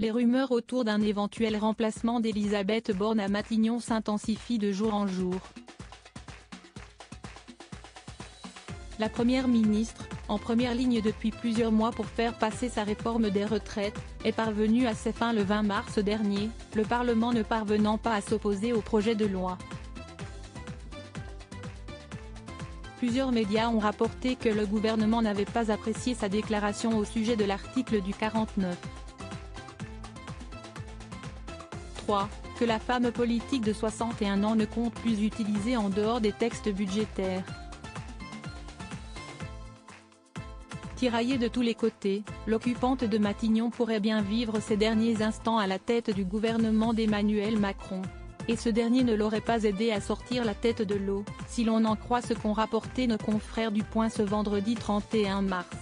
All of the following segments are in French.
Les rumeurs autour d'un éventuel remplacement d'Elisabeth Borne à Matignon s'intensifient de jour en jour. La Première ministre, en première ligne depuis plusieurs mois pour faire passer sa réforme des retraites, est parvenue à ses fins le 20 mars dernier, le Parlement ne parvenant pas à s'opposer au projet de loi. Plusieurs médias ont rapporté que le gouvernement n'avait pas apprécié sa déclaration au sujet de l'article du 49. 3. Que la femme politique de 61 ans ne compte plus utiliser en dehors des textes budgétaires. Tiraillée de tous les côtés, l'occupante de Matignon pourrait bien vivre ses derniers instants à la tête du gouvernement d'Emmanuel Macron. Et ce dernier ne l'aurait pas aidé à sortir la tête de l'eau, si l'on en croit ce qu'ont rapporté nos confrères du Point ce vendredi 31 mars.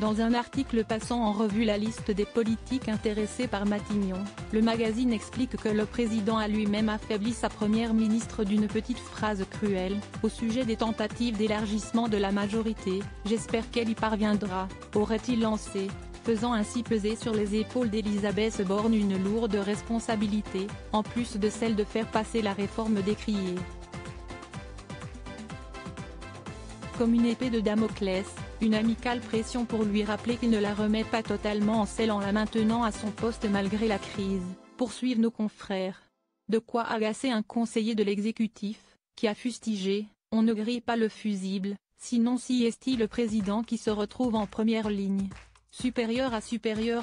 Dans un article passant en revue la liste des politiques intéressés par Matignon, le magazine explique que le président a lui-même affaibli sa première ministre d'une petite phrase cruelle, au sujet des tentatives d'élargissement de la majorité. « J'espère qu'elle y parviendra », aurait-il lancé, faisant ainsi peser sur les épaules d'Elisabeth Borne une lourde responsabilité, en plus de celle de faire passer la réforme décriée. Comme une épée de Damoclès, une amicale pression pour lui rappeler qu'il ne la remet pas totalement en selle en la maintenant à son poste malgré la crise, poursuivent nos confrères. De quoi agacer un conseiller de l'exécutif, qui a fustigé « On ne grille pas le fusible, sinon si est-il le président qui se retrouve en première ligne ». Supérieur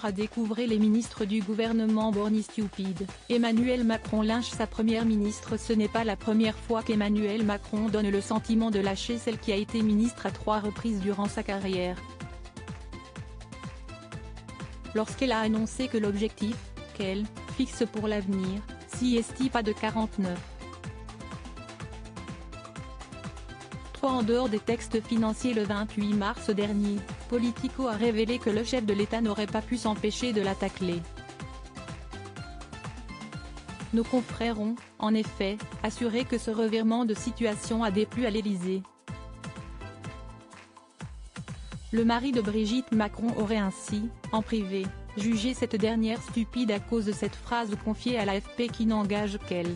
à découvrir les ministres du gouvernement Borny stupide. Emmanuel Macron lynche sa première ministre. Ce n'est pas la première fois qu'Emmanuel Macron donne le sentiment de lâcher celle qui a été ministre à 3 reprises durant sa carrière. Lorsqu'elle a annoncé que l'objectif, qu'elle, fixe pour l'avenir, si est pas de 49. 3 en dehors des textes financiers. Le 28 mars dernier, Politico a révélé que le chef de l'État n'aurait pas pu s'empêcher de la tacler. Nos confrères ont, en effet, assuré que ce revirement de situation a déplu à l'Élysée. Le mari de Brigitte Macron aurait ainsi, en privé, jugé cette dernière stupide à cause de cette phrase confiée à l'AFP qui n'engage qu'elle.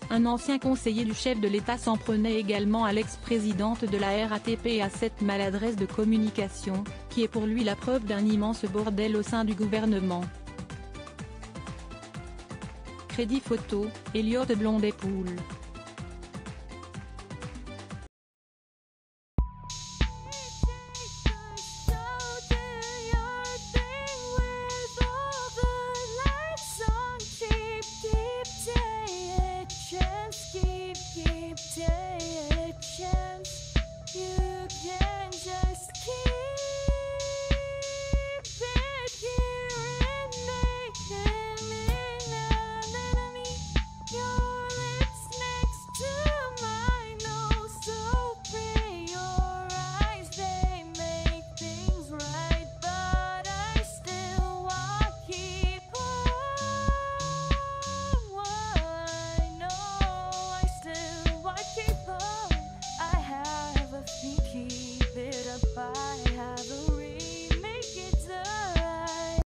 Un ancien conseiller du chef de l'État s'en prenait également à l'ex-présidente de la RATP et à cette maladresse de communication, qui est pour lui la preuve d'un immense bordel au sein du gouvernement. Crédit photo, Elliott Blondet-Poul.